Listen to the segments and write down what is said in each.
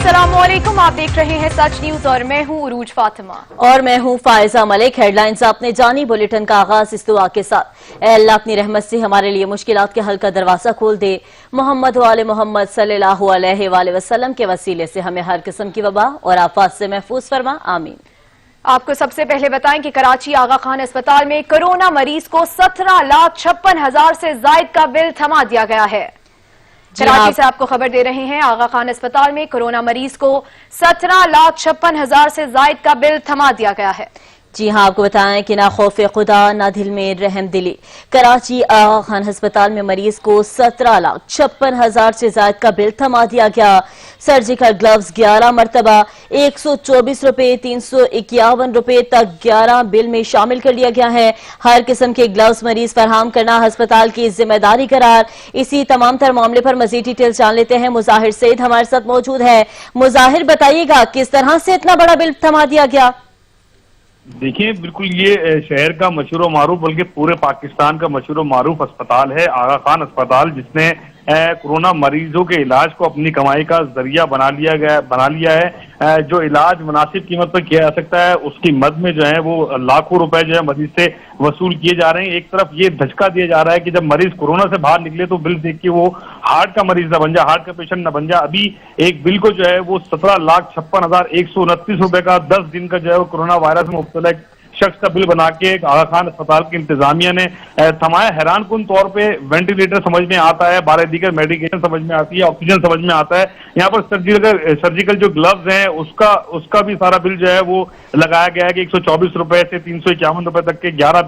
अस्सलामुअलैकुम, आप देख रहे हैं सच न्यूज और मैं हूं उरूज फातिमा और मैं हूं फायजा मलिक। हेडलाइंस अपने जानी बुलेटिन का आगाज इस दुआ के साथ। ऐ अल्लाह अपनी रहमत से हमारे लिए मुश्किलात के हल का दरवाजा खोल दे। मोहम्मद वाले मोहम्मद सल्लल्लाहु अलैहि वसल्लम के वसीले से हमें हर किस्म की वबा और आफात से महफूज फरमा, आमीन। आपको सबसे पहले बताएं कि कराची आगा खान अस्पताल में कोरोना मरीज को 17,56,000 से जायद का बिल थमा दिया गया है। कराची से आपको खबर दे रहे हैं, आगा खान अस्पताल में कोरोना मरीज को 17,56,000 से जायद का बिल थमा दिया गया है। जी हां, आपको बताएं कि ना खौफे खुदा ना दिल में रहम दिली। कराची आगा खान अस्पताल में मरीज को 17,56,000 से ज्यादा का बिल थमा दिया गया। सर्जिकल ग्लव्स 11 मरतबा 124 रुपए 351 रुपए तक 11 बिल में शामिल कर लिया गया है। हर किस्म के ग्लव्स मरीज फराहम करना अस्पताल की जिम्मेदारी करार। इसी तमाम तर मामले पर मजीद डिटेल जान लेते हैं। मुजाहिर सईद हमारे साथ मौजूद है। मुजाहिर, बताइएगा किस तरह से इतना बड़ा बिल थमा दिया गया? देखिए, बिल्कुल ये शहर का मशहूर मारूफ बल्कि पूरे पाकिस्तान का मशहूर मारूफ अस्पताल है आगा खान अस्पताल, जिसने कोरोना मरीजों के इलाज को अपनी कमाई का जरिया बना लिया है। जो इलाज मुनासिब कीमत पर किया जा सकता है उसकी मद में जो है वो लाखों रुपए जो है मरीज से वसूल किए जा रहे हैं। एक तरफ ये धचका दिया जा रहा है कि जब मरीज कोरोना से बाहर निकले तो बिल देख के वो हार्ट का मरीज न बन जाए, हार्ट का पेशेंट न बन जाए। अभी एक बिल को जो है वो 17,56,129 रुपए का 10 दिन का जो है वो कोरोना वायरस में मुब्तला शख्स का बिल बना के आगा खान अस्पताल की इंतजामिया ने थमाया। हैरान कुन तौर पे वेंटिलेटर समझ में आता है, 12 दीगर मेडिकेशन समझ में आती है, ऑक्सीजन समझ में आता है। यहाँ पर सर्जिकल जो ग्लव्स हैं उसका भी सारा बिल जो है वो लगाया गया है कि 124 रुपए से 351 रुपए तक के 11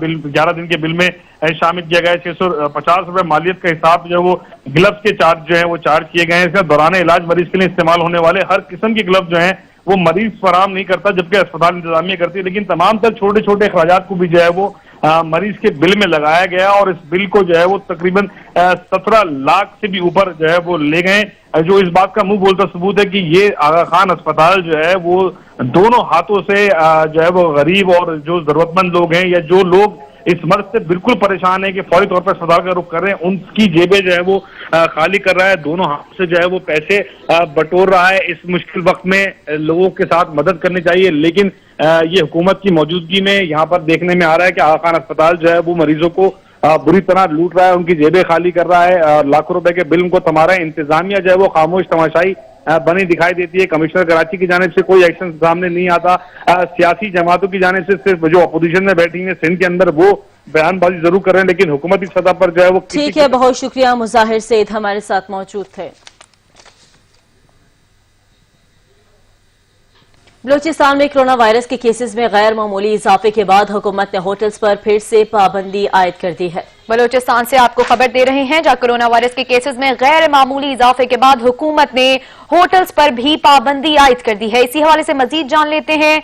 दिन के बिल में शामिल किया गया है। 650 रुपए मालियत का हिसाब जो है वो ग्लव्स के चार्ज जो है वो चार्ज किए गए हैं। इसका दौरान इलाज मरीज के लिए इस्तेमाल होने वाले हर किस्म के ग्लव्स जो है वो मरीज फराहम नहीं करता, जबकि अस्पताल इंतजामिया करती है। लेकिन तमाम तर छोटे छोटे अखराजात को भी जो है वो मरीज के बिल में लगाया गया और इस बिल को जो है वो तकरीबन 17 लाख से भी ऊपर जो है वो ले गए, जो इस बात का मुंह बोलता सबूत है कि ये आगा खान अस्पताल जो है वो दोनों हाथों से जो है वो गरीब और जो जरूरतमंद लोग हैं या जो लोग इस मर्ज से बिल्कुल परेशान है कि फौरी तौर पर अस्पताल का रुख कर रहे हैं, उनकी जेबें जो है वो खाली कर रहा है। दोनों हाथ से जो है वो पैसे बटोर रहा है। इस मुश्किल वक्त में लोगों के साथ मदद करनी चाहिए, लेकिन ये हुकूमत की मौजूदगी में यहाँ पर देखने में आ रहा है कि आगा खान अस्पताल जो है वो मरीजों को बुरी तरह लूट रहा है, उनकी जेबें खाली कर रहा है, लाखों रुपए के बिल उनको थमा रहा है। इंतजामिया जो है वो खामोश तमाशाई बनी दिखाई देती है। कमिश्नर कराची की जानिब से कोई एक्शन सामने नहीं आता। सियासी जमातों की जानिब से सिर्फ जो अपोजिशन में बैठी है सिंध के अंदर वो बयानबाजी जरूर कर रहे हैं, लेकिन हुकूमती सतह पर जो है वो ठीक है। बहुत शुक्रिया, मुजाहिर सईद हमारे साथ मौजूद थे। बलूचिस्तान में कोरोना वायरस के केसेस में गैर मामूली इजाफे के बाद हुकूमत ने होटल्स पर फिर से पाबंदी आयद कर दी है। बलूचिस्तान से आपको खबर दे रहे हैं, जहां कोरोना वायरस के केसेस में गैर मामूली इजाफे के बाद हुकूमत ने होटल्स पर भी पाबंदी आयद कर दी है। इसी हवाले से मजीद जान लेते हैं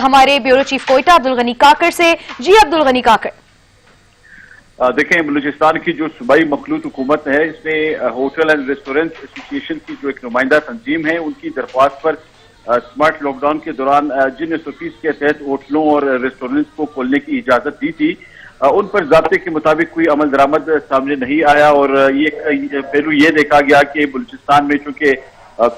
हमारे ब्यूरो चीफ कोयटा अब्दुल गनी काकर से। जी अब्दुल गनी काकर। देखें, बलूचिस्तान की जो सूबाई मखलूत हुकूमत है इसमें होटल एंड रेस्टोरेंट एसोसिएशन की जो एक नुमाइंदा तंजीम है उनकी दरख्वास्त पर स्मार्ट लॉकडाउन के दौरान जिन एसओपीज के तहत होटलों और रेस्टोरेंट्स को खोलने की इजाजत दी थी उन पर ज़ाब्ते के मुताबिक कोई अमल दरामद सामने नहीं आया और ये पहलू ये देखा गया कि बलूचिस्तान में चूंकि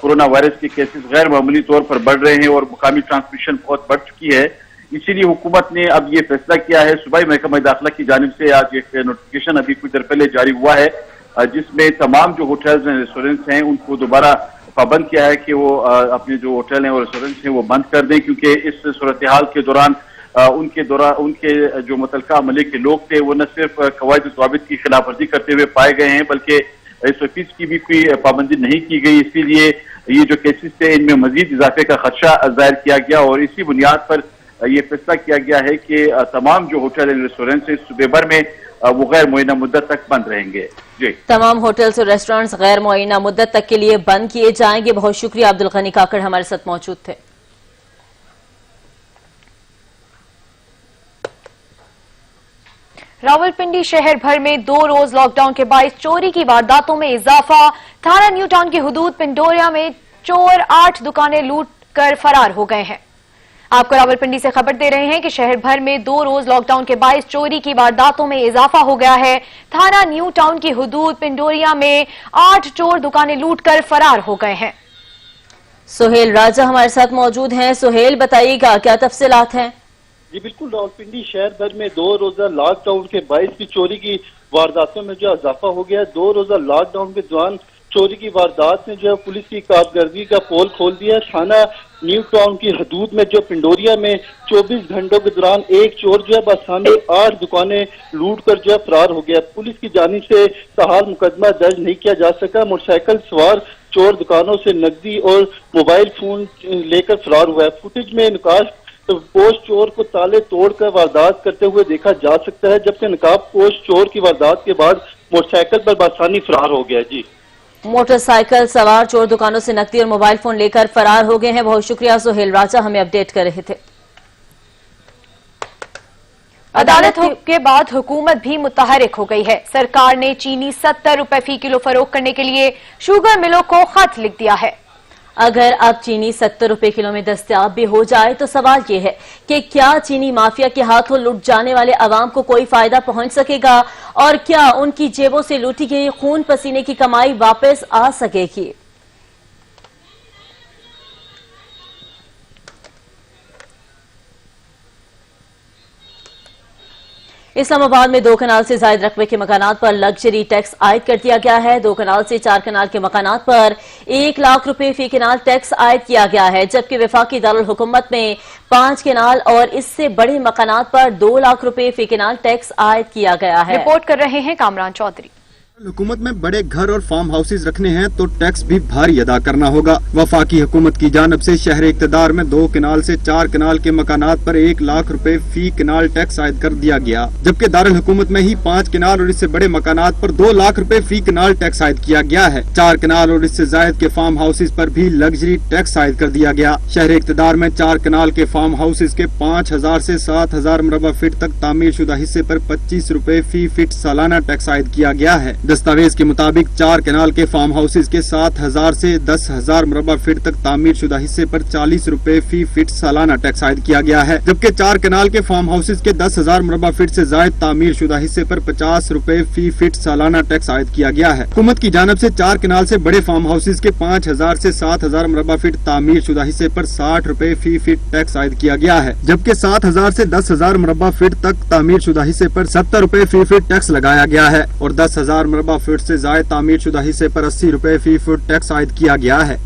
कोरोना वायरस के केसेस गैर मामूली तौर पर बढ़ रहे हैं और मुकामी ट्रांसमिशन बहुत बढ़ चुकी है, इसीलिए हुकूमत ने अब ये फैसला किया है। सूबाई महकमा दाखिला की जानिब से आज एक नोटिफिकेशन अभी कुछ देर पहले जारी हुआ है जिसमें तमाम जो होटल्स एंड रेस्टोरेंट्स हैं उनको दोबारा पाबंद किया है कि वो अपने जो होटल हैं और रेस्टोरेंट्स हैं वो बंद कर दें, क्योंकि इस सूरत हाल के दौरान उनके जो मुतलका अमले के लोग थे वो न सिर्फ कवायद ज़वाबित की खिलाफ वर्जी करते हुए पाए गए हैं बल्कि एसओपीज की भी कोई पाबंदी नहीं की गई। इसीलिए ये जो केसेस थे इनमें मजीद इजाफे का खदशा जाहिर किया गया और इसी बुनियाद पर यह फैसला किया गया है कि तमाम जो होटल एंड रेस्टोरेंट्स हैं सूबे भर में वो गैर मुअय्यना मुद्दत तक बंद रहेंगे। जी, तमाम होटल्स और रेस्टोरेंट्स गैर मुअय्यना मुद्दत तक के लिए बंद किए जाएंगे। बहुत शुक्रिया, अब्दुल गनी काकर हमारे साथ मौजूद थे। रावलपिंडी शहर भर में 2 रोज लॉकडाउन के बायस चोरी की वारदातों में इजाफा। थाना न्यू टाउन की हुदूद पिंडोरिया में चोर 8 दुकानें लूट कर फरार हो गए हैं। आपको रावलपिंडी से खबर दे रहे हैं कि शहर भर में 2 रोज लॉकडाउन के बायस चोरी की वारदातों में इजाफा हो गया है। थाना न्यू टाउन की हुदूद पिंडोरिया में 8 चोर दुकानें लूट कर फरार हो गए हैं। सुहेल राजा हमारे साथ मौजूद हैं। सुहेल, बताइएगा क्या तफसीलात हैं? जी बिल्कुल, रावलपिंडी शहर भर में 2 रोजा लॉकडाउन के बायस भी चोरी की वारदातों में जो इजाफा हो गया है। 2 रोजा लॉकडाउन के दौरान चोरी की वारदात ने जो है पुलिस की कारकर्दगी का पोल खोल दिया। थाना न्यू टाउन की हदूद में जो पिंडोरिया में 24 घंटों के दौरान एक चोर जो है बसाने 8 दुकानें लूट कर जो है फरार हो गया। पुलिस की जानिब से ताहाल मुकदमा दर्ज नहीं किया जा सका। मोटरसाइकिल सवार चोर दुकानों से नकदी और मोबाइल फोन लेकर फरार हुआ है। फुटेज में नकाब पोश चोर को ताले तोड़कर वारदात करते हुए देखा जा सकता है, जबकि नकाब पोश चोर की वारदात के बाद मोटरसाइकिल पर बसानी फरार हो गया। जी, मोटरसाइकिल सवार चोर दुकानों से नकदी और मोबाइल फोन लेकर फरार हो गए हैं। बहुत शुक्रिया सुहेल राजा, हमें अपडेट कर रहे थे। अदालत के बाद हुकूमत भी मुतहरिक हो गई है। सरकार ने चीनी 70 रुपए फी किलो फरोख्त करने के लिए शुगर मिलों को खत लिख दिया है। अगर अब चीनी 70 रुपए किलो में दस्तयाब भी हो जाए तो सवाल ये है कि क्या चीनी माफिया के हाथों लुट जाने वाले अवाम को कोई फायदा पहुंच सकेगा और क्या उनकी जेबों से लूटी गई खून पसीने की कमाई वापस आ सकेगी? इस्लामाबाद में 2 कनाल से जायद रकबे के मकानात पर लग्जरी टैक्स आयद कर दिया गया है। 2 कनाल से 4 कनाल के मकानात पर 1 लाख रुपए फी कनाल टैक्स आयद किया गया है, जबकि वफाकी दारुल हुकूमत में 5 कनाल और इससे बड़े मकानात पर 2 लाख रुपए फी कनाल टैक्स आयद किया गया है। रिपोर्ट कर रहे हैं कामरान चौधरी। हुकूमत में बड़े घर और फार्म हाउसेज रखने हैं तो टैक्स भी भारी अदा करना होगा। वफाकी हुकूमत की जानब से शहर इक़्तिदार में 2 कनाल से 4 कनाल के मकानात पर 1 लाख रुपए फी कनाल टैक्स आयद कर दिया गया, जबकि दारुल हुकूमत में ही 5 कनाल और इससे बड़े मकानात पर 2 लाख रुपए फी कनाल टैक्स आयद किया गया है। 4 कनाल और इससे जायद के फार्म हाउसेज पर भी लग्जरी टैक्स आयद कर दिया गया। शहर इक़्तिदार में 4 कनाल के फार्म हाउसेज के 5000 से 7000 मुरबा फीट तक तामीर शुदा हिस्से पर 25 रुपए फी फीट सालाना टैक्स आयद किया गया है। दस्तावेज के मुताबिक 4 कनाल के फार्म हाउसेज के 7000 से 10,000 मुरबा फीट तक तामीर शुदा हिस्से पर 40 रुपए फी फीट सालाना टैक्स आयद किया गया है, जबकि 4 कनाल के फार्म हाउसेज के 10,000 मुरबा फीट से जायद तामीर शुदा हिस्से पर 50 रुपए फी फीट सालाना टैक्स आयद किया गया है। हुकूमत की जानब से 4 कनाल से बड़े फार्म हाउसेज के 5000 से 7000 मुरबा फीट तामीर शुदा हिस्से पर 60 रुपए फी फीट टैक्स आयद किया गया है, जबकि 7000 से 10,000 मुरबा फीट तक तामीर शुदा हिस्से पर 70 रुपए फी फीट टैक्स लगाया गया है और 10,000 मुरबा फीट से जायद तामीर शुदा हिस्से पर 80 रुपए फी फुट टैक्स आयद किया गया है।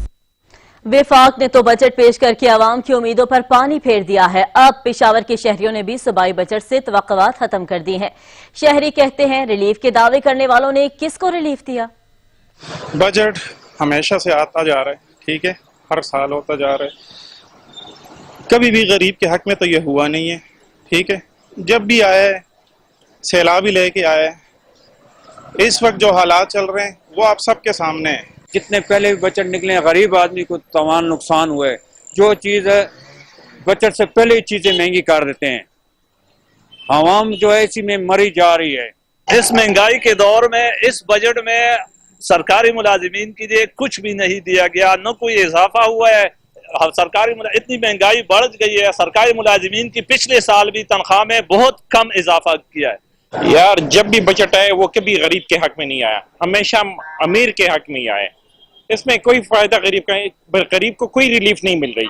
वफाक ने तो बजट पेश करके आवाम की उम्मीदों पर पानी फेर दिया है। अब पेशावर के शहरियों ने भी सूबाई बजट से तवक्कुआत खत्म कर दी हैं। शहरी कहते हैं रिलीफ के दावे करने वालों ने किसको रिलीफ दिया? बजट हमेशा से आता जा रहा है, ठीक है, हर साल होता जा रहा है, कभी भी गरीब के हक में तो ये हुआ नहीं है, ठीक है। जब भी आया है सैलाब ही लेके आया है। इस वक्त जो हालात चल रहे हैं वो आप सबके सामने है। जितने पहले भी बजट निकले गरीब आदमी को तमाम नुकसान हुआ है। जो चीज़ है बजट से पहले ही चीज़ें महंगी कर देते हैं। आवाम जो है इसी में मरी जा रही है। इस महंगाई के दौर में इस बजट में सरकारी मुलाजिमीन के लिए कुछ भी नहीं दिया गया, न कोई इजाफा हुआ है। सरकारी इतनी महंगाई बढ़ गई है, सरकारी मुलाजिमीन की पिछले साल भी तनख्वाह में बहुत कम इजाफा किया है। यार जब भी बजट आए वो कभी गरीब के हक में नहीं आया, हमेशा अमीर के हक में ही आया। इसमें कोई फायदा गरीब को कोई रिलीफ नहीं मिल रही।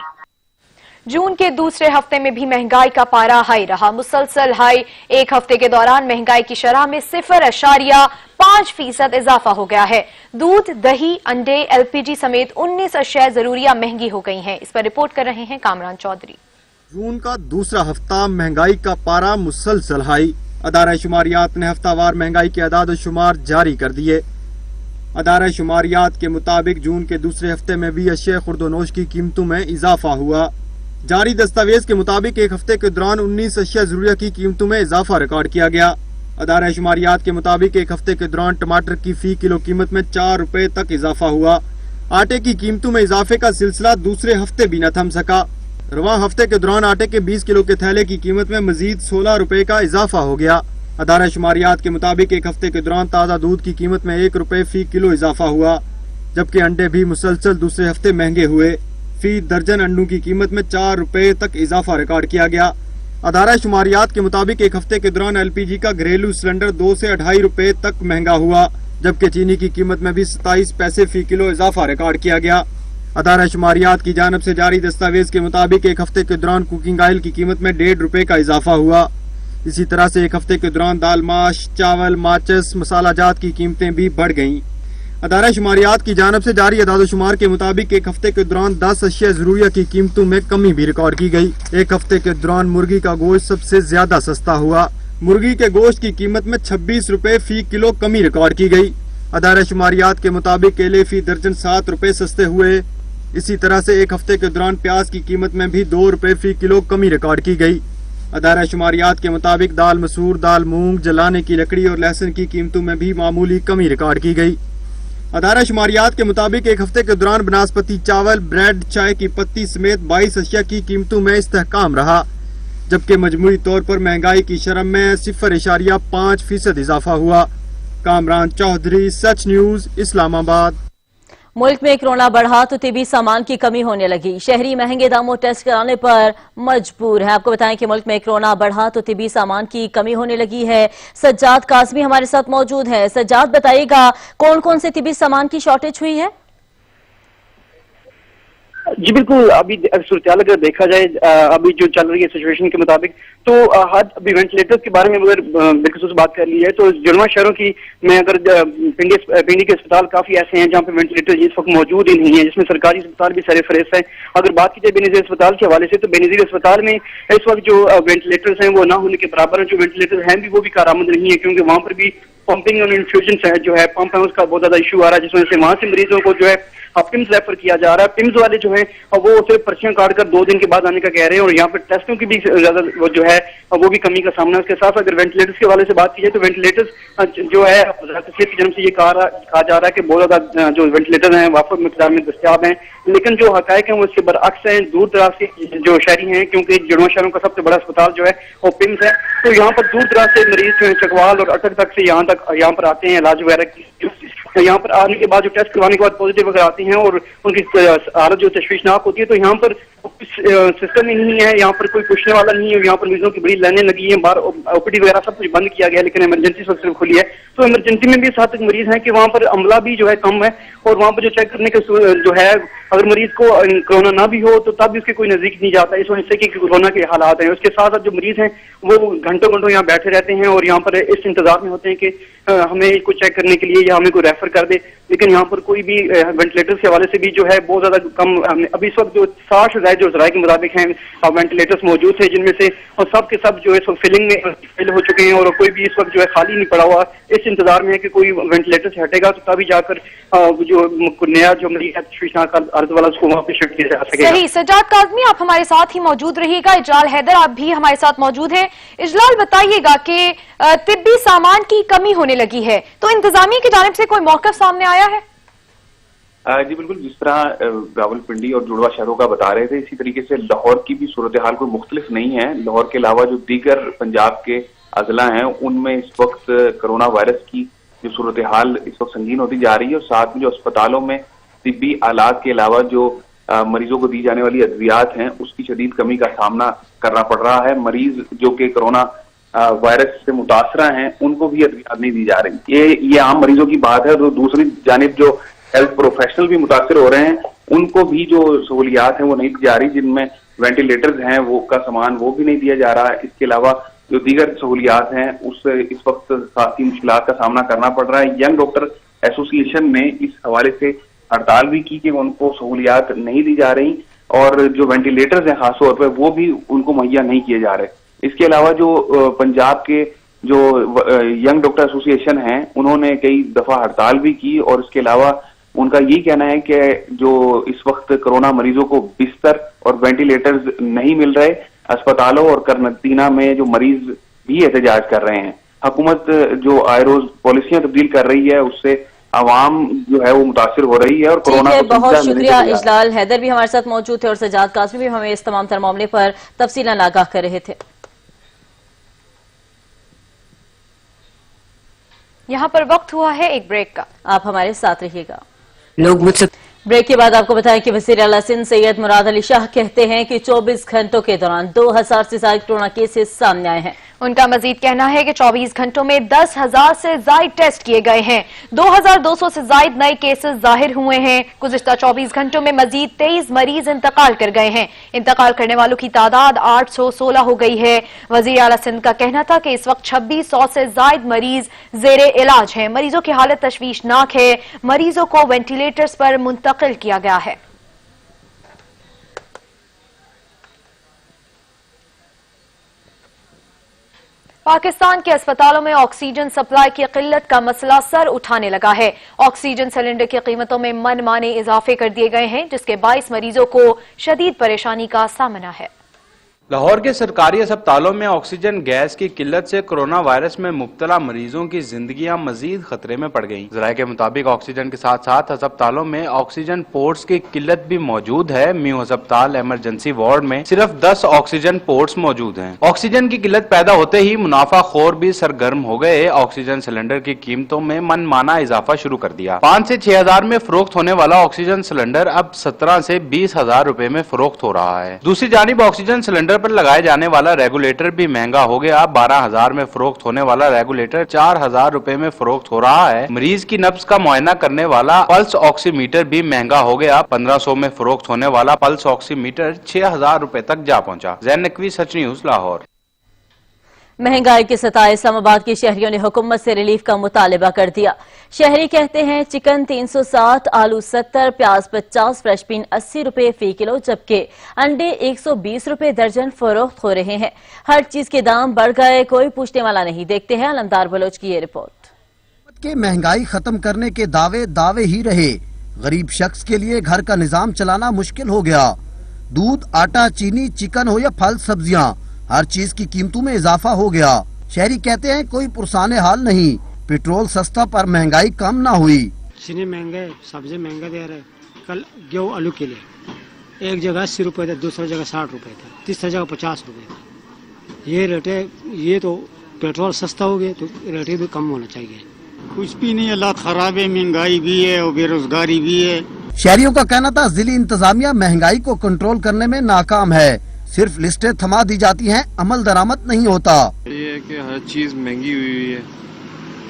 जून के दूसरे हफ्ते में भी महंगाई का पारा हाई रहा। मुसलसल हाई। एक हफ्ते के दौरान महंगाई की शरह में 0.5% इजाफा हो गया है। दूध, दही, अंडे, LPG समेत 19 अशिया जरूरिया महंगी हो गई हैं। इस पर रिपोर्ट कर रहे हैं कामरान चौधरी। जून का दूसरा हफ्ता महंगाई का पारा मुसलसल हाई। अदारा शुमारियात ने हफ्तावार महंगाई के अदाद शुमार जारी कर दिए। अदारा शुमारियात के मुताबिक जून के दूसरे हफ्ते में भी अशिया खुर्दोनोश की कीमतों में इजाफा हुआ। जारी दस्तावेज के मुताबिक एक हफ्ते के दौरान 19 अशिया जरूरिया की कीमतों में इजाफा रिकॉर्ड किया गया। अदारा शुमारियात के मुताबिक एक हफ्ते के दौरान टमाटर की फी किलो कीमत में 4 रुपए तक इजाफा हुआ। आटे की कीमतों में इजाफे का सिलसिला दूसरे हफ्ते भी न थम सका। रवां हफ्ते के दौरान आटे के 20 किलो के थैले की कीमत में मजीद 16 रुपए का इजाफा हो गया। अदारा शुमारियात के मुताबिक एक हफ्ते के दौरान ताज़ा दूध की कीमत में 1 रुपए फी किलो इजाफा हुआ, जबकि अंडे भी मुसलसल दूसरे हफ्ते महंगे हुए। फी दर्जन अंडों की कीमत में 4 रुपए तक इजाफा रिकॉर्ड किया गया। अदारा शुमारियात के मुताबिक एक हफ्ते के दौरान LPG का घरेलू सिलेंडर 2 से 2.5 रुपए तक महंगा हुआ, जबकि चीनी की कीमत में भी 27 पैसे फी किलो इजाफा रिकॉर्ड किया गया। अदारा शुमारियात की जानब से जारी दस्तावेज के मुताबिक एक हफ्ते के दौरान कुकिंग ऑयल की कीमत में ₹1.5 का इजाफा हुआ। इसी तरह से एक हफ्ते के दौरान दाल, माश, चावल, माचिस, मसाला जात की कीमतें भी बढ़ गईं। अदारा शुमारियात की जानब से जारी अदाद-ओ-शुमार के मुताबिक एक हफ्ते के दौरान 10 अशिया ज़रूरिया की कीमतों में कमी भी रिकॉर्ड की गई। एक हफ्ते के दौरान मुर्गी का गोश्त सबसे ज्यादा सस्ता हुआ। मुर्गी के गोश्त की कीमत में ₹26 फी किलो कमी रिकॉर्ड की गई। अदारा शुमारियात के मुताबिक केले फी दर्जन ₹7 सस्ते हुए। इसी तरह से एक हफ्ते के दौरान प्याज की कीमत में भी ₹2 फी किलो कमी रिकॉर्ड की गई। अदारा शुमारियात के मुताबिक दाल मसूर, दाल मूंग, जलाने की लकड़ी और लहसुन की कीमतों में भी मामूली कमी रिकॉर्ड की गई। अदारा शुमारियात के मुताबिक एक हफ्ते के दौरान बनास्पति चावल, ब्रेड, चाय की पत्ती समेत 22 अशिया की कीमतों में इस्तेहकाम रहा, जबकि मजमूई तौर पर महंगाई की शरह में 0.5% इजाफा हुआ। कामरान चौधरी, सच न्यूज, इस्लामाबाद। मुल्क में कोरोना बढ़ा तो तिबी सामान की कमी होने लगी। शहरी महंगे दामों टेस्ट कराने पर मजबूर है। आपको बताएं कि मुल्क में कोरोना बढ़ा तो तिबी सामान की कमी होने लगी है। सज्जाद कासमी हमारे साथ मौजूद है। सज्जाद, बताइएगा कौन कौन से तिबी सामान की शॉर्टेज हुई है? जी बिल्कुल, अभी सूरत अगर देखा जाए अभी जो चल रही है सिचुएशन के मुताबिक, तो अभी वेंटिलेटर्स के बारे में अगर बिलखसूस बात कर ली है तो जुड़वा शहरों की में अगर पिंडी के अस्पताल काफी ऐसे हैं जहाँ पे वेंटिलेटर इस वक्त मौजूद ही नहीं है, जिसमें सरकारी अस्पताल भी सरे फहरिस्त है। अगर बात की जाए बेनजीर अस्पताल के हवाले से तो बेनजीर अस्पताल में इस वक्त जो वेंटिलेटर्स हैं वो ना होने के बराबर है। जो वेंटिलेटर्स हैं भी वो भी कारामद नहीं है, क्योंकि वहाँ पर भी पंपिंग और इन्फ्यूजन है जो है पंप है उसका बहुत ज्यादा इशू आ रहा है, जिसमें से वहां से मरीजों को जो है पिम्स रेफर किया जा रहा है। पिम्स वाले जो है वो सिर्फ पर्चियां काट कर 2 दिन के बाद आने का कह रहे हैं, और यहाँ पर टेस्टों की भी ज्यादा वो जो है वो भी कमी का सामना है। उसके साथ अगर वेंटिलेटर्स के हवाले से बात की जाए तो वेंटिलेटर्स जो है की जन्म से ये कहा जा रहा है कि बहुत ज्यादा जो वेंटिलेटर हैं वाफर मिकदार में दस्तियाब हैं, लेकिन जो हकायक है वो इसके बरअक्स हैं। दूर दराज से जो शहरी हैं, क्योंकि जुड़वा शहरों का सबसे बड़ा अस्पताल जो है वो पिम्स है, तो यहाँ पर दूर दराज से मरीज जो है चकवाल और अटक तक से यहाँ पर आते हैं इलाज वगैरह की। यहाँ पर आने के बाद जो टेस्ट करवाने के बाद पॉजिटिव अगर आती हैं और उनकी हालत जो तशवीशनाक होती है, तो यहाँ पर सिस्टम ही नहीं है, यहाँ पर कोई पूछने वाला नहीं है। यहाँ पर मरीजों की बड़ी लाइनें लगी हैं, बाहर ओपीडी वगैरह सब कुछ बंद किया गया है, लेकिन इमरजेंसी वक्त सिर्फ खुली है। तो इमरजेंसी में भी 7 तक मरीज हैं कि वहाँ पर अमला भी जो है कम है, और वहाँ पर जो चेक करने के जो है अगर मरीज को कोरोना ना भी हो तो तब भी उसके कोई नजदीक नहीं जाता, इस वजह से कि कोरोना के हालात हैं। उसके साथ साथ जो मरीज हैं वो घंटों घंटों यहाँ बैठे रहते हैं और यहाँ पर इस इंतजार में होते हैं कि हमें कुछ चेक करने के लिए या हमें कोई रेफर कर दे, लेकिन यहाँ पर कोई भी वेंटिलेटर्स के हवाले से भी जो है बहुत ज्यादा कम। अभी इस वक्त जो 60 जो जराये के मुताबिक हैं वेंटिलेटर्स मौजूद थे, जिनमें से और सब के सब जो है फिलिंग में फिल हो चुके हैं, और कोई भी इस वक्त जो है खाली नहीं पड़ा हुआ। इस इंतजार में है कि कोई वेंटिलेटर से हटेगा तो तभी जाकर जो नया जो मरीज तशवीशनाक हालत वाला उसको वहाँ पे शिफ्ट किया जा सकेगा। सही, सज्जाद काज़मी आप हमारे साथ ही मौजूद रहिएगा। इजलाल हैदर आप भी हमारे साथ मौजूद हैं। इजलाल, बताइएगा कि तिब्बी सामान की कमी होने लगी है, तो इंतजामिया की जानिब से कोई मौक़िफ़ सामने आया है? जी बिल्कुल, जिस तरह रावलपिंडी और जुड़वा शहरों का बता रहे थे, इसी तरीके से लाहौर की भी सूरत हाल कोई मुख्तलिफ नहीं है। लाहौर के अलावा जो दीगर पंजाब के अजला हैं उनमें इस वक्त कोरोना वायरस की जो सूरत हाल इस वक्त संगीन होती जा रही है, और साथ में जो अस्पतालों में तिब्बी आलात के अलावा जो मरीजों को दी जाने वाली अद्वियात हैं उसकी शदीद कमी का सामना करना पड़ रहा है। मरीज जो कि कोरोना वायरस से मुतासरा हैं उनको भी अद्वियात नहीं दी जा रही। ये आम मरीजों की बात है। तो दूसरी जानिब जो हेल्थ प्रोफेशनल भी मुतासर हो रहे हैं उनको भी जो सहूलियात हैं वो नहीं दी जा रही, जिनमें वेंटिलेटर्स हैं वो का सामान वो भी नहीं दिया जा रहा है। इसके अलावा जो दीगर सहूलियात हैं उससे इस वक्त खासी मुश्किलात का सामना करना पड़ रहा है। यंग डॉक्टर एसोसिएशन ने इस हवाले से हड़ताल भी की कि उनको सहूलियात नहीं दी जा रही, और जो वेंटिलेटर्स हैं खासतौर पर वो भी उनको मुहैया नहीं किए जा रहे। इसके अलावा जो पंजाब के जो यंग डॉक्टर एसोसिएशन हैं उन्होंने कई दफा हड़ताल भी की, और इसके अलावा उनका यही कहना है कि जो इस वक्त कोरोना मरीजों को बिस्तर और वेंटिलेटर्स नहीं मिल रहे, अस्पतालों और करनतीना में जो मरीज भी एहतजाज कर रहे हैं। हुकूमत जो आए रोज पॉलिसियां तब्दील कर रही है उससे आवाम जो है वो मुतासिर हो रही है, और कोरोना को बहुत शुक्रिया। इजलाल हैदर भी हमारे साथ मौजूद थे और सज्जाद काज़मी भी हमें इस तमाम तर मामले पर तफसीलन आगाह कर रहे थे। यहाँ पर वक्त हुआ है एक ब्रेक का, आप हमारे साथ रहिएगा। लोग मुझसे ब्रेक के बाद आपको बताएं कि वज़ीर आला सिंध सैयद मुराद अली शाह कहते हैं कि 24 घंटों के दौरान 2000 से ज्यादा कोरोना केसेस सामने आए हैं। उनका मजीद कहना है कि 24 घंटों में 10,000 से जायद टेस्ट किए गए हैं। 2,200 से जायद नए केसेस जाहिर हुए हैं। गुज़िश्ता 24 घंटों में मजीद 23 मरीज इंतकाल कर गए हैं। इंतकाल करने वालों की तादाद 816 हो गई है। वज़ीर आला सिंध का कहना था कि इस वक्त 2600 से जायद मरीज ज़ेरे इलाज हैं। मरीजों की हालत तशवीशनाक है। मरीजों को वेंटिलेटर्स पर मुंतकिल किया गया है। पाकिस्तान के अस्पतालों में ऑक्सीजन सप्लाई की किल्लत का मसला सर उठाने लगा है। ऑक्सीजन सिलेंडर की कीमतों में मनमाने इजाफे कर दिए गए हैं, जिसके बाइस मरीजों को शदीद परेशानी का सामना है। लाहौर के सरकारी अस्पतालों में ऑक्सीजन गैस की किल्लत से कोरोना वायरस में मुब्तला मरीजों की जिंदगियां मजीद खतरे में पड़ गईं। ज़राए के मुताबिक ऑक्सीजन के साथ साथ अस्पतालों में ऑक्सीजन पोर्ट्स की किल्लत भी मौजूद है। म्यू अस्पताल एमरजेंसी वार्ड में सिर्फ 10 ऑक्सीजन पोर्ट्स मौजूद हैं। ऑक्सीजन की किल्लत पैदा होते ही मुनाफाखोर भी सरगर्म हो गए। ऑक्सीजन सिलेंडर की कीमतों में मनमाना इजाफा शुरू कर दिया। 5 से 6,000 में फरोख्त होने वाला ऑक्सीजन सिलेंडर अब 17 से 20,000 रुपए में फरोख्त हो रहा है। दूसरी जानिब ऑक्सीजन सिलेंडर पर लगाए जाने वाला रेगुलेटर भी महंगा हो गया। 12,000 में फरोख्त होने वाला रेगुलेटर 4,000 रुपए में फरोख्त हो रहा है। मरीज की नब्ज का मुआयना करने वाला पल्स ऑक्सीमीटर भी महंगा हो गया। 1,500 में फरोख्त होने वाला पल्स ऑक्सीमीटर 6,000 रुपए तक जा पहुंचा। ज़ैन नकवी, सच न्यूज़, लाहौर। महंगाई के सताए इस्लामाबाद के शहरियों ने हुकूमत से रिलीफ का मुतालबा कर दिया। शहरी कहते हैं चिकन 360, आलू 70, प्याज 50, फ्रेश बीन 80 रुपए फी किलो, जबकि अंडे 120 रुपए दर्जन फरोख्त हो रहे हैं। हर चीज के दाम बढ़ गए, कोई पूछने वाला नहीं। देखते हैं अलमदार बलोच की ये रिपोर्ट। के महंगाई खत्म करने के दावे ही रहे। गरीब शख्स के लिए घर का निजाम चलाना मुश्किल हो गया। दूध, आटा, चीनी, चिकन हो या फल सब्जियां, हर चीज की कीमतों में इजाफा हो गया। शहरी कहते हैं कोई पुरसाने हाल नहीं। पेट्रोल सस्ता पर महंगाई कम ना हुई। चीनी महंगे, सब्जी महंगा दे रहे। कल गेहूँ आलू के लिए एक जगह 80 रुपए था, दूसरी जगह 60 रुपए था, तीसरी जगह 50 रुपए था। ये रेट है। ये तो पेट्रोल सस्ता हो गया तो रेट भी कम होना चाहिए। कुछ भी नहीं, हालात खराब है, महंगाई भी है और बेरोजगारी भी है। शहरियों का कहना था जिली इंतजामिया महंगाई को कंट्रोल करने में नाकाम है। सिर्फ लिस्टें थमा दी जाती हैं, अमल दरामद नहीं होता। ये है कि हर चीज महंगी हुई है,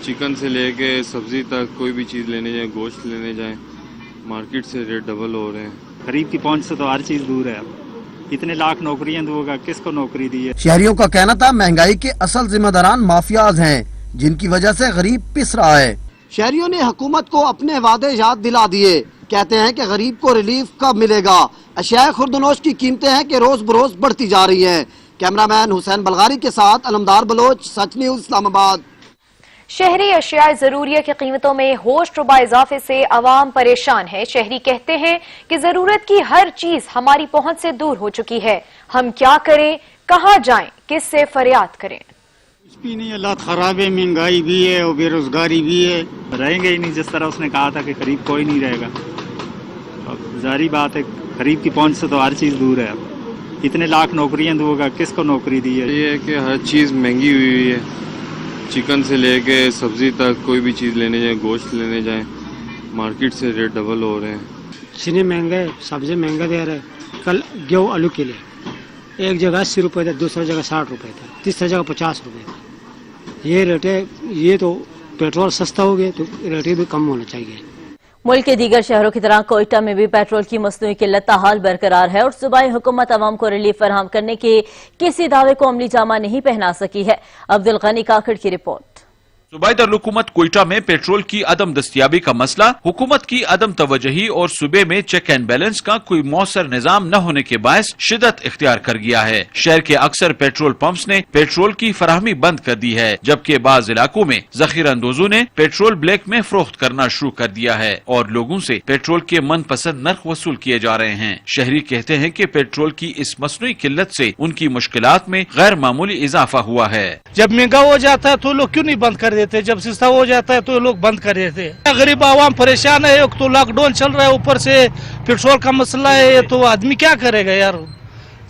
चिकन से लेके सब्जी तक। कोई भी चीज लेने जाए, गोश्त लेने जाए, मार्केट से रेट डबल हो रहे हैं। गरीब की पहुंच से तो हर चीज दूर है। अब इतने लाख नौकरियां दूंगा, किसको नौकरी दी है? शहरियों का कहना था महंगाई के असल जिम्मेदारान माफियाज हैं, जिनकी वजह से गरीब पिस रहा है। शहरियों ने हुकूमत को अपने वादे याद दिला दिए। कहते हैं कि गरीब को रिलीफ कब मिलेगा। अशिया खुर्दनोश की कीमतें हैं कि रोज बरोज बढ़ती जा रही हैं। कैमरामैन हुसैन बलगारी के साथ अलमदार बलोच, सच न्यूज़, इस्लामाबाद। शहरी अशिया जरूरिया की कीमतों में होश रुबा इजाफे से अवाम परेशान है। शहरी कहते हैं कि जरूरत की हर चीज हमारी पहुंच से दूर हो चुकी है। हम क्या करें, कहां जाएं, किससे फरियाद करें? कुछ भी नहीं, हालात खराब है, महंगाई भी है और बेरोजगारी भी है। रहेंगे ही नहीं। जिस तरह उसने कहा था कि करीब कोई नहीं रहेगा। अब जारी बात है, गरीब की पहुंच से तो हर चीज दूर है। अब इतने लाख नौकरियां दूंगा, किसको नौकरी दी है? ये है कि हर चीज महंगी हुई है, चिकन से लेके सब्जी तक। कोई भी चीज लेने जाए, गोश्त लेने जाए, मार्केट से रेट डबल हो रहे हैं। चीनी महंगे, सब्जी महंगा दे रहे। कल गेहूँ आलू के लिए एक जगह 80 रुपए था, दूसरी जगह 60 रुपए था, तीसरी जगह 50 रुपए था। ये रेट है। ये तो पेट्रोल सस्ता हो गया तो रेट भी कम होना चाहिए। मुल्क के दीगर शहरों की तरह कोयटा में भी पेट्रोल की मसनूई किल्लत हाल बरकरार है और सूबाई हुकूमत अवाम को रिलीफ फराहम करने के किसी दावे को अमली जामा नहीं पहना सकी है। अब्दुल गनी काकड़ की रिपोर्ट। सूबाई दारुलहुकूमत कोयटा में पेट्रोल की अदम दस्तियाबी का मसला, हुकूमत की अदम तवज्जोही और सूबे में चेक एंड बैलेंस का कोई मौसर निजाम न होने के बायस शिदत इख्तियार कर गया है। शहर के अक्सर पेट्रोल पंप्स ने पेट्रोल की फराहमी बंद कर दी है, जबकि बाज इलाकों में जखीरा अंदोजों ने पेट्रोल ब्लैक में फरोख्त करना शुरू कर दिया है और लोगों से पेट्रोल के मनपसंद नर्ख वसूल किए जा रहे हैं। शहरी कहते हैं कि पेट्रोल की इस मसनूई किल्लत से उनकी मुश्किलात में गैर मामूली इजाफा हुआ है। जब महंगा हो जाता है तो लोग क्यों नहीं बंद कर देते, जब सस्ता हो जाता है तो लोग बंद कर देते हैं। गरीब आवाम परेशान है, एक तो लॉकडाउन चल रहा है, ऊपर से पेट्रोल का मसला है, तो आदमी क्या करेगा यार।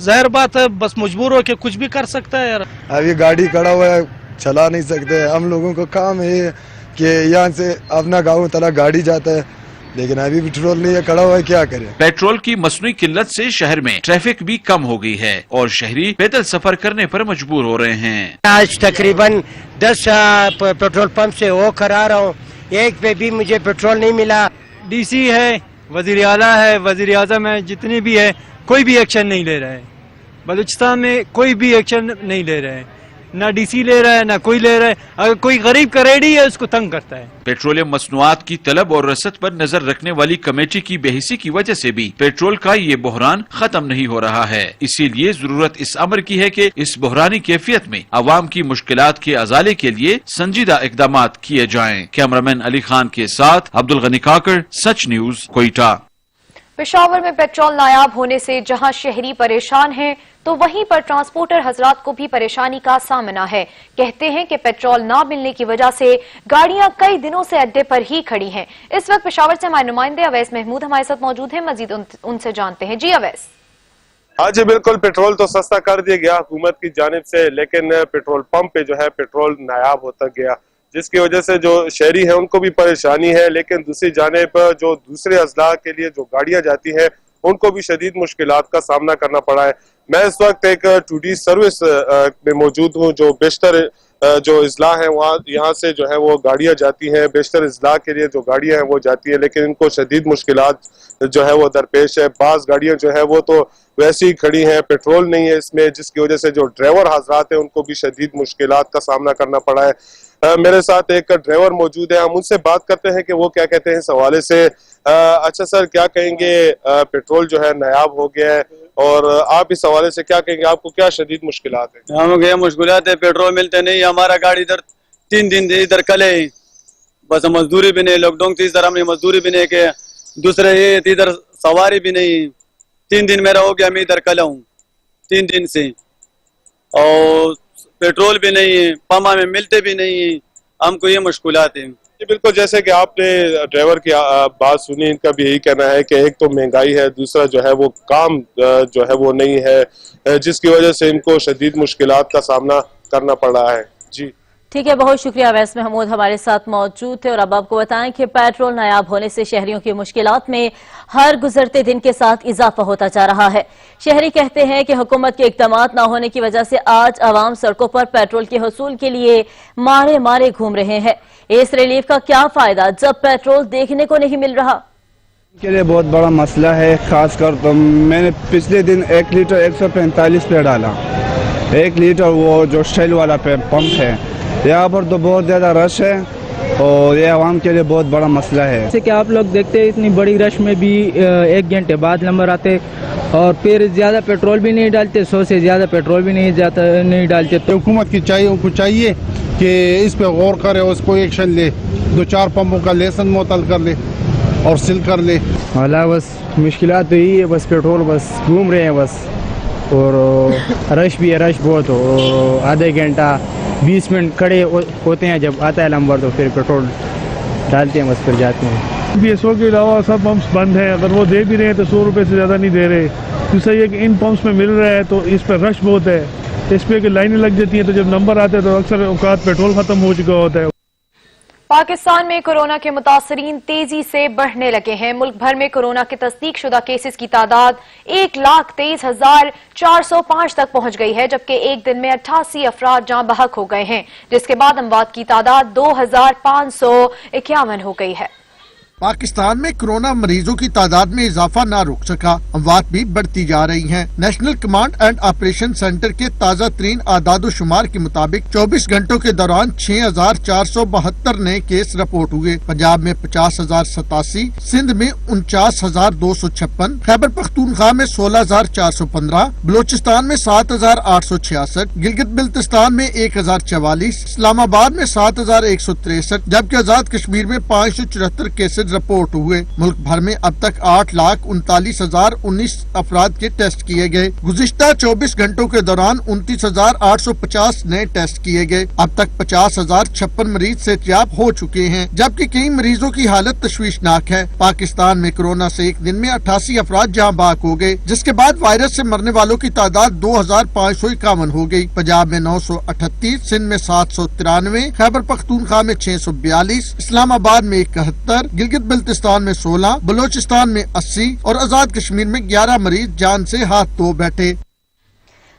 जाहिर बात है, बस मजबूर हो के कुछ भी कर सकता है यार। अभी गाड़ी खड़ा हुआ है, चला नहीं सकते। हम लोगों को काम है कि यहाँ से अपना गाँव तला गाड़ी जाता है, लेकिन अभी पेट्रोल नहीं है, खड़ा हुआ है, क्या करें। पेट्रोल की मसनूई किल्लत से शहर में ट्रैफिक भी कम हो गई है और शहरी पैदल सफर करने पर मजबूर हो रहे हैं। आज तकरीबन 10 पेट्रोल पंप से हो कर आ रहा हूँ, एक पे भी मुझे पेट्रोल नहीं मिला। डीसी है, वजीर आला है, वजीर आजम है, जितने भी है कोई भी एक्शन नहीं ले रहा है। बलूचिस्तान में कोई भी एक्शन नहीं ले रहे हैं, ना डीसी ले रहा है ना कोई ले रहा है। अगर कोई गरीब का रेडी है उसको तंग करता है। पेट्रोलियम मसनूआत की तलब और रसद पर नजर रखने वाली कमेटी की बेहिसी की वजह से भी पेट्रोल का ये बहरान खत्म नहीं हो रहा है। इसीलिए जरूरत इस अमर की है कि इस बहरानी कैफियत में अवाम की मुश्किलात के अजाले के लिए संजीदा इकदाम किए जाएं। कैमरामैन अली खान के साथ अब्दुल गनी काकड़, सच न्यूज, कोयटा। पेशावर में पेट्रोल नायाब होने से जहां शहरी परेशान हैं, तो वहीं पर ट्रांसपोर्टर हजरात को भी परेशानी का सामना है। कहते हैं कि पेट्रोल ना मिलने की वजह से गाड़ियां कई दिनों से अड्डे पर ही खड़ी हैं। इस वक्त पेशावर से हमारे नुमाइंदे अवैस महमूद हमारे साथ मौजूद हैं, मजीद उनसे जानते हैं। जी अवैस। हाँ जी बिल्कुल, पेट्रोल तो सस्ता कर दिया गया हुकूमत की जानिब से, लेकिन पेट्रोल पंप पे जो है पेट्रोल नायाब होता गया, जिसकी वजह से जो शहरी है उनको भी परेशानी है। लेकिन दूसरी जानिब जो दूसरे अजला के लिए जो गाड़ियां जाती हैं उनको भी शदीद मुश्किलात का सामना करना पड़ा है। मैं इस वक्त एक 2D सर्विस में मौजूद हूँ, जो बेशतर जो अजला है वहाँ यहाँ से जो है वो गाड़ियां जाती हैं, बेशतर अजला के लिए जो गाड़ियां हैं वो जाती है, लेकिन इनको शदीद मुश्किलात जो है वो दरपेश है। बास गाड़ियां जो है वो तो वैसे ही खड़ी हैं, पेट्रोल नहीं है इसमें, जिसकी वजह से जो ड्राइवर हजरात है उनको भी शदीद मुश्किलात का सामना करना पड़ा है। मेरे साथ एक ड्राइवर मौजूद है, हम उनसे बात करते हैं कि वो क्या कहते हैं इस हवाले से। अच्छा सर, क्या कहेंगे, पेट्रोल जो है नायाब हो गया है और आप इस हवाले से क्या कहेंगे, आपको क्या शदीद मुश्किलात है? हमें ये मुश्किलात है, पेट्रोल मिलते नहीं, हमारा गाड़ी इधर 3 दिन इधर कले, बस मजदूरी भी नहीं, लॉकडाउन से इधर हमने मजदूरी भी नहीं के, दूसरे ये इधर सवारी भी नहीं। 3 दिन मेरा हो गया, मैं इधर कला हूँ 3 दिन से, और पेट्रोल भी नहीं है, पम्पा में मिलते भी नहीं है, हमको ये मुश्किलात है। बिल्कुल, जैसे कि आपने ड्राइवर की बात सुनी, इनका भी यही कहना है कि एक तो महंगाई है, दूसरा जो है वो काम जो है वो नहीं है, जिसकी वजह से इनको शदीद मुश्किलात का सामना करना पड़ रहा है। जी ठीक है, बहुत शुक्रिया अवैस महमूद हमारे साथ मौजूद थे। और अब आपको बताएं कि पेट्रोल नायाब होने से शहरियों की मुश्किलात में हर गुजरते दिन के साथ इजाफा होता जा रहा है। शहरी कहते हैं कि हुकूमत के इक़दाम न होने की वजह से आज आवाम सड़कों पर पेट्रोल के हसूल के लिए मारे मारे घूम रहे हैं। इस रिलीफ का क्या फायदा जब पेट्रोल देखने को नहीं मिल रहा? के लिए बहुत बड़ा मसला है। खासकर तो मैंने पिछले दिन 1 लीटर 145 पे डाला, 1 लीटर, वो जो शेल वाला पंप है। यहाँ पर तो बहुत ज़्यादा रश है और ये आवाम के लिए बहुत बड़ा मसला है। जैसे कि आप लोग देखते हैं, इतनी बड़ी रश में भी 1 घंटे बाद नंबर आते और फिर ज़्यादा पेट्रोल भी नहीं डालते, 100 से ज़्यादा पेट्रोल भी नहीं डालते। तो हुकूमत की उनको चाहिए कि इस पर गौर करे, उसको एक्शन ले, 2-4 पंपों का लेसन मुअत्तल कर ले और सील कर ले। हालांकि बस मुश्किलात तो यही है, बस पेट्रोल बस घूम रहे हैं बस, और रश भी है, रश बहुत हो, आधे घंटा 20 मिनट खड़े होते हैं, जब आता है नंबर तो फिर पेट्रोल डालते हैं, बस फिर जाते हैं। BSO के अलावा सब पंप्स बंद हैं, अगर वो दे भी रहे हैं तो 100 रुपये से ज़्यादा नहीं दे रहे। दूसरा ये कि इन पंप्स में मिल रहा है तो इस पर रश बहुत है, इस पर कि लाइनें लग जाती हैं, तो जब नंबर आते हैं तो अक्सर औकात पेट्रोल ख़त्म हो चुका होता है। पाकिस्तान में कोरोना के मुतासरीन तेजी से बढ़ने लगे हैं। मुल्क भर में कोरोना के तस्दीक शुदा केसेस की तादाद 1,23,405 तक पहुंच गई है, जबकि एक दिन में 88 अफराद जाँ बहक हो गए हैं, जिसके बाद अमवात की तादाद 2,551 हो गई है। पाकिस्तान में कोरोना मरीजों की तादाद में इजाफा न रुक सका, अमवात भी बढ़ती जा रही हैं। National command and operation centre के ताज़ा तरीन आदाद शुमार के मुताबिक 24 घंटों के दौरान 6,472 नए केस रिपोर्ट हुए। पंजाब में 50,087, सिंध में 49,256, खैबर पख्तूनख्वा में 16,415, बलोचिस्तान में 7,866, गिलगित बिल्तिस्तान में 1,044, इस्लामाबाद में 7,163, जबकि आजाद कश्मीर में 574 केसेज रिपोर्ट हुए। मुल्क भर में अब तक 8,39,019 अफराद के टेस्ट किए गए। गुज़िश्ता 24 घंटों के दौरान 29,850 नए टेस्ट किए गए। अब तक 50,056 मरीज सेहतयाब हो चुके हैं, जबकि कई मरीजों की हालत तशवीशनाक है। पाकिस्तान में कोरोना से एक दिन में 88 अफराद जहाँ बाक हो गए, जिसके बाद वायरस से मरने वालों की तादाद 2,551 हो गई। पंजाब में 938, सिंध में 793, खैबर पख्तूनख्वा में 642, इस्लामाबाद में 71, गिलगित गिलगित बल्तिस्तान में 16, बलोचिस्तान में 80 और आजाद कश्मीर में 11 मरीज जान से हाथ धो बैठे।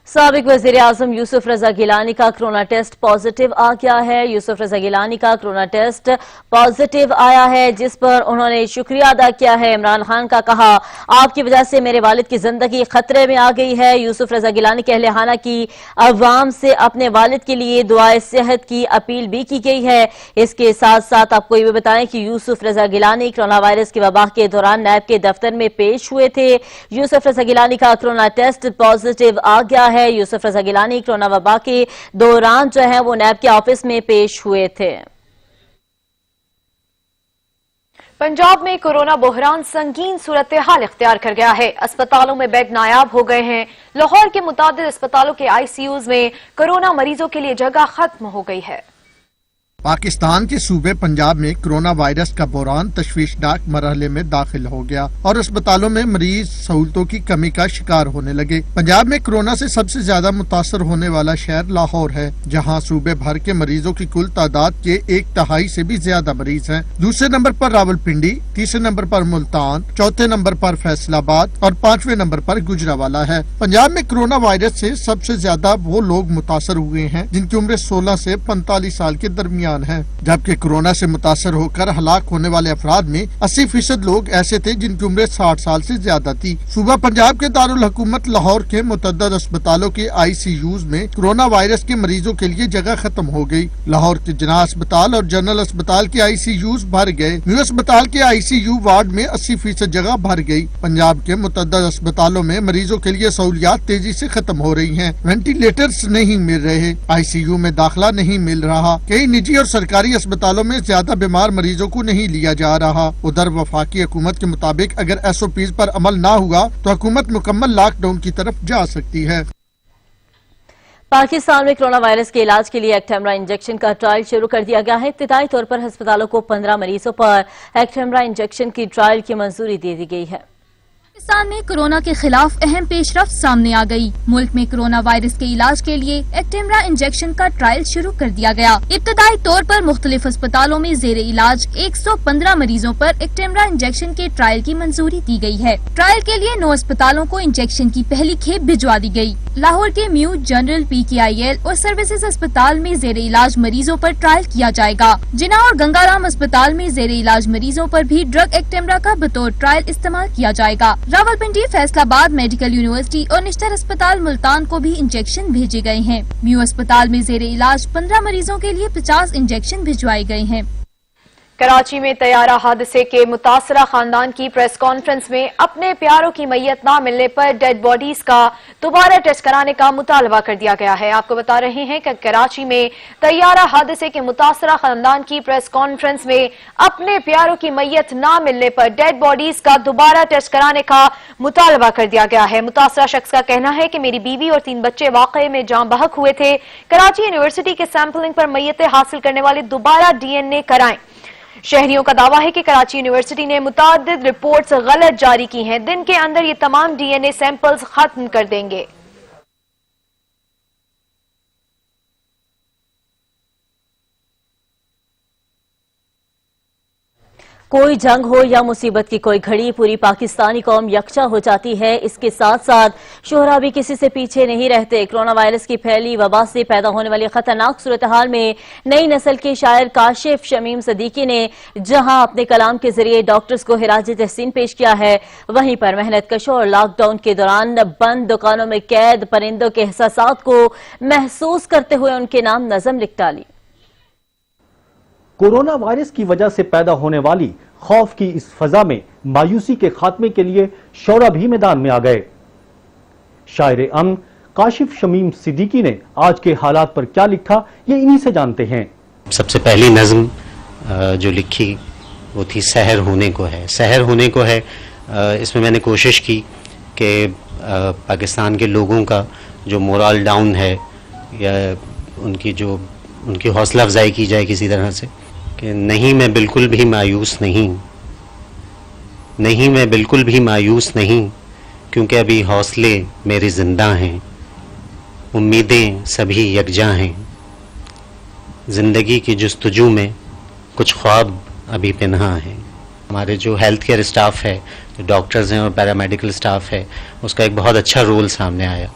साबिक वज़ीर आज़म यूसुफ रजा गिलानी का कोरोना टेस्ट पॉजिटिव आ गया है। यूसुफ रजा गिलानी का कोरोना टेस्ट पॉजिटिव आया है, जिस पर उन्होंने शुक्रिया अदा किया है। इमरान खान का कहा, आपकी वजह से मेरे वालिद की जिंदगी खतरे में आ गई है। यूसुफ रजा गिलानी के अहले खाना की अवाम से अपने वालिद के लिए दुआए सेहत की अपील भी की गई है। इसके साथ साथ आपको ये भी बताएं कि यूसुफ रजा गिलानी कोरोना वायरस की वबा के दौरान नैब के दफ्तर में पेश हुए थे। यूसुफ रजा गिलानी का कोरोना टेस्ट पॉजिटिव आ गया है। यूसुफ रजा गिलानी कोरोना वबा के दौरान जो है वो नैब के ऑफिस में पेश हुए थे। पंजाब में कोरोना बहरान संगीन सूरत हाल इख्तियार कर गया है। अस्पतालों में बेड नायाब हो गए हैं। लाहौर के मुतादिद अस्पतालों के आईसीयूज में कोरोना मरीजों के लिए जगह खत्म हो गई है। पाकिस्तान के सूबे पंजाब में कोरोना वायरस का बहरान तशवीशनाक मरहले में दाखिल हो गया और अस्पतालों में मरीज सहूलतों की कमी का शिकार होने लगे। पंजाब में कोरोना से सबसे ज्यादा मुतासर होने वाला शहर लाहौर है, जहां सूबे भर के मरीजों की कुल तादाद के 1/3 से भी ज्यादा मरीज हैं। दूसरे नंबर पर रावलपिंडी, तीसरे नंबर पर मुल्तान, चौथे नंबर पर फैसलाबाद और 5वें नंबर पर गुजरावाला है। पंजाब में कोरोना वायरस से सबसे ज्यादा वो लोग मुतासर हुए हैं जिनकी उम्र 16 से 45 साल के दरमियान है, जबकि कोरोना से मुतासर होकर हलाक होने वाले अफराद में 80% लोग ऐसे थे जिनकी उम्र 60 साल से ज्यादा थी। सूबा पंजाब के दारुल हुकूमत लाहौर के मुतअद्दिद अस्पतालों के आईसीयूज में कोरोना वायरस के मरीजों के लिए जगह खत्म हो गई। लाहौर के जना अस्पताल और जनरल अस्पताल के आईसीयूज भर गए। न्यू अस्पताल के आईसीयू वार्ड में 80% जगह भर गई। पंजाब के मुतअद्दिद अस्पतालों में मरीजों के लिए सहूलियात तेजी से खत्म हो रही है। वेंटिलेटर्स नहीं मिल रहे, आईसीयू में दाखिला नहीं मिल रहा। कई निजी और सरकारी अस्पतालों में ज्यादा बीमार मरीजों को नहीं लिया जा रहा। उधर वफाकी हुकूमत के मुताबिक अगर SOPs पर अमल ना हुआ तो हुकूमत मुकम्मल लॉकडाउन की तरफ जा सकती है। पाकिस्तान में कोरोना वायरस के इलाज के लिए एक्टेमरा इंजेक्शन का ट्रायल शुरू कर दिया गया है। इब्तिदाई तौर पर अस्पतालों को 15 मरीजों पर एक्टेमरा इंजेक्शन की ट्रायल की मंजूरी दे दी गई है। पाकिस्तान में कोरोना के खिलाफ अहम पेशरफ्त सामने आ गई। मुल्क में कोरोना वायरस के इलाज के लिए एक्टेमरा इंजेक्शन का ट्रायल शुरू कर दिया गया। इब्तदाई तौर पर मुख्तलिफ अस्पतालों में जेर इलाज 115 मरीजों पर एक्टेमरा इंजेक्शन के ट्रायल की मंजूरी दी गई है। ट्रायल के लिए 9 अस्पतालों को इंजेक्शन की पहली खेप भिजवा दी गई। लाहौर के म्यू जनरल PKIL और सर्विसेज अस्पताल में जेर इलाज मरीजों पर ट्रायल किया जाएगा। जिना और गंगाराम अस्पताल में जेर इलाज मरीजों पर भी ड्रग एक्टेमरा का बतौर ट्रायल इस्तेमाल किया जाएगा। रावलपिंडी, फैसलाबाद मेडिकल यूनिवर्सिटी और निश्तर अस्पताल मुल्तान को भी इंजेक्शन भेजे गए हैं। म्यू अस्पताल में जेर इलाज 15 मरीजों के लिए 50 इंजेक्शन भिजवाए गए हैं। कराची में तैयारा हादसे के मुतासरा खानदान की प्रेस कॉन्फ्रेंस में अपने प्यारों की मैयत न मिलने पर डेड बॉडीज का दोबारा टेस्ट कराने का मुतालबा कर दिया गया है। आपको बता रहे हैं कि कराची में तैयारा हादसे के मुतासरा खानदान की प्रेस कॉन्फ्रेंस में अपने प्यारों की मैयत न मिलने पर डेड बॉडीज का दोबारा टेस्ट कराने का मुतालबा कर दिया गया है। मुतासरा शख्स का कहना है कि मेरी बीवी और 3 बच्चे वाकये में जाँ बहक हुए थे। कराची यूनिवर्सिटी के सैंपलिंग पर मैयतें हासिल करने वाले दोबारा DNA कराएं। शहरियों का दावा है कि कराची यूनिवर्सिटी ने मुताद्दिद रिपोर्ट्स गलत जारी की हैं। दिन के अंदर ये तमाम DNA सैंपल्स खत्म कर देंगे। कोई जंग हो या मुसीबत की कोई घड़ी, पूरी पाकिस्तानी कौम यकजा हो जाती है। इसके साथ साथ शोहरा भी किसी से पीछे नहीं रहते। कोरोना वायरस की फैली वबा से पैदा होने वाली खतरनाक सूरत हाल में नई नस्ल के शायर काशिफ शमीम सिद्दीकी ने जहां अपने कलाम के जरिए डॉक्टर्स को हिराज तहसीन पेश किया है, वहीं पर मेहनत कशों और लॉकडाउन के दौरान बंद दुकानों में कैद परिंदों के एहसासात को महसूस करते हुए उनके नाम नज़म लिख डाली। कोरोना वायरस की वजह से पैदा होने वाली खौफ की इस फजा में मायूसी के खात्मे के लिए शोरा भी मैदान में आ गए। शायर अमन काशिफ शमीम सिद्दीकी ने आज के हालात पर क्या लिखा, ये इन्हीं से जानते हैं। सबसे पहली नज़म जो लिखी वो थी सहर होने को है। सहर होने को है, इसमें मैंने कोशिश की कि पाकिस्तान के लोगों का जो मोरल डाउन है या उनकी हौसला अफजाई की जाए किसी तरह से कि नहीं मैं बिल्कुल भी मायूस नहीं, क्योंकि अभी हौसले मेरे जिंदा हैं, उम्मीदें सभी यकजा हैं, जिंदगी की जुस्तजू में कुछ ख्वाब अभी पिन्हा हैं। ہمارے جو ہیلتھ کیئر اسٹاف ہے، جو ڈاکٹرز ہیں اور پیرامیڈیکل اسٹاف ہے، اس کا ایک بہت اچھا رول سامنے آیا.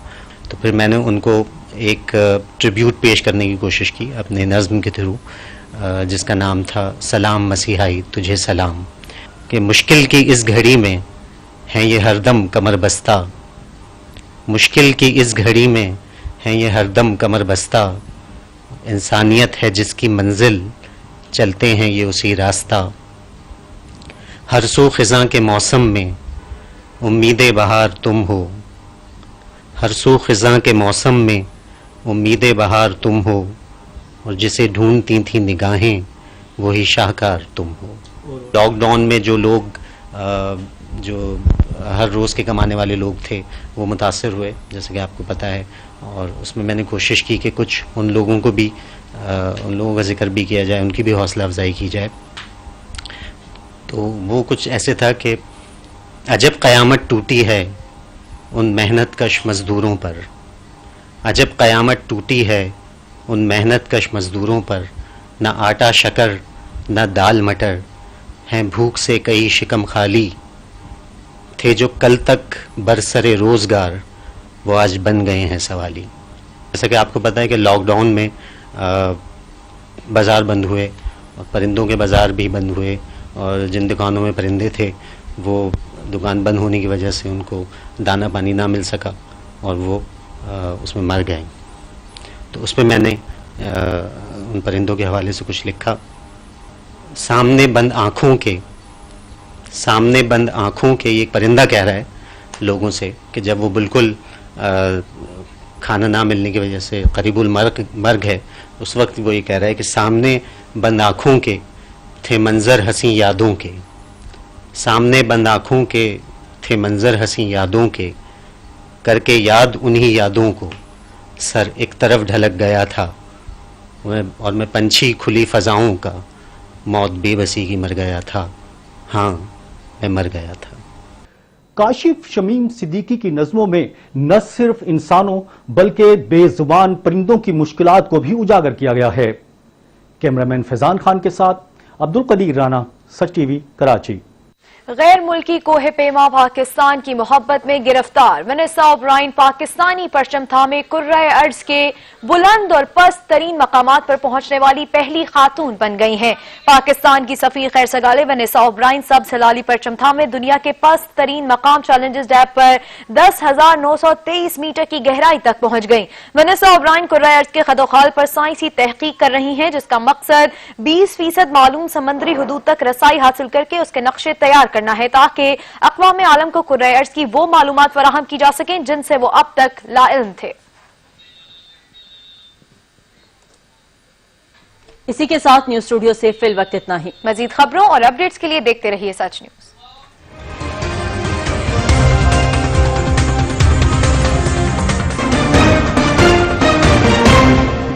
تو پھر میں نے ان کو ایک ٹریبیوٹ پیش کرنے کی کوشش کی اپنے نظم کے تھرو، جس کا نام تھا سلام مسیحائی تجھے سلام. کہ مشکل کی اس گھڑی میں ہیں یہ ہر دم کمر بستہ، مشکل کی اس گھڑی میں ہیں یہ ہر دم کمر بستہ، انسانیت ہے جس کی منزل چلتے ہیں یہ اسی راستہ. ہر سو خزاں کے موسم میں امید بہار تم ہو، ہر سو خزاں کے موسم میں امید بہار تم ہو، اور جسے ڈھونڈتی تھی نگاہیں وہی شاہکار تم ہو. لاک ڈاؤن میں جو لوگ جو ہر روز کے کمانے والے لوگ تھے وہ متاثر ہوئے، جیسے کہ آپ کو پتہ ہے، اور اس میں میں نے کوشش کی کہ کچھ ان لوگوں کو بھی ان لوگوں کا ذکر بھی کیا جائے، ان کی بھی حوصلہ افزائی کی جائے. تو وہ کچھ ایسے تھا کہ عجب قیامت ٹوٹی ہے ان محنت کش مزدوروں پر، عجب قیامت ٹوٹی ہے ان محنت کش مزدوروں پر، نہ آٹا شکر نہ دال مٹر، ہیں بھوک سے کئی شکم خالی، تھے جو کل تک برسر روزگار وہ آج بن گئے ہیں سوالی. جیسا کہ آپ کو پتہ ہے کہ لاک ڈاؤن میں بازار بند ہوئے، اور پرندوں کے بازار بھی بند ہوئے، اور جن دکانوں میں پرندے تھے وہ دکان بند ہونے کی وجہ سے ان کو دانہ پانی نہ مل سکا اور وہ اس میں مر گئے. تو اس پہ میں نے ان پرندوں کے حوالے سے کچھ لکھا. سامنے بند آنکھوں کے، سامنے بند آنکھوں کے، یہ ایک پرندہ کہہ رہا ہے لوگوں سے کہ جب وہ بالکل کھانا نہ ملنے کی وجہ سے قریب المرگ ہے، اس وقت وہ یہ کہہ رہا ہے کہ سامنے بند آنکھوں کے تھے منظر حسین یادوں کے، سامنے بند آنکھوں کے تھے منظر حسین یادوں کے، کر کے یاد انہی یادوں کو سر ایک طرف ڈھلک گیا تھا، اور میں پنچھی کھلی فضاؤں کا موت بے بسی کی مر گیا تھا، ہاں میں مر گیا تھا. کاشف شمیم صدیقی کی نظموں میں نہ صرف انسانوں بلکہ بے زبان پرندوں کی مشکلات کو بھی اجاگر کیا گیا ہے. کیمرامین فیضان خان کے ساتھ عبدالقدیر رانا، سچ ٹی وی، کراچی. غیر ملکی کوہ پیما پاکستان کی محبت میں گرفتار، ونیسا اوبرائن پاکستانی پرچم تھامے کرۂ ارض کے بلند اور پست ترین مقامات پر پہنچنے والی پہلی خاتون بن گئی ہیں. پاکستان کی سفیر خیر سگالے ونیسا اوبرائن سبز ہلالی پرچم تھامے دنیا کے پست ترین مقام چیلنجز ڈیپ پر 10,923 میٹر کی گہرائی تک پہنچ گئیں. ونیسا اوبرائن کرۂ ارض کے خدوخال پر سائنسی تحقیق کر رہی ہیں، جس کا مقصد 20% معلوم سمندری حدود تک رسائی حاصل کر کے اس کے نقشے تیار کرنا ہے، تاکہ اقوام عالم کو کرۂ ارض کی وہ معلومات فراہم کی جا سکیں جن سے وہ اب تک لا علم تھے. اسی کے ساتھ نیوز اسٹوڈیو سے فی الوقت اتنا ہی. مزید خبروں اور اپڈیٹس کے لیے دیکھتے رہیے سچ نیوز.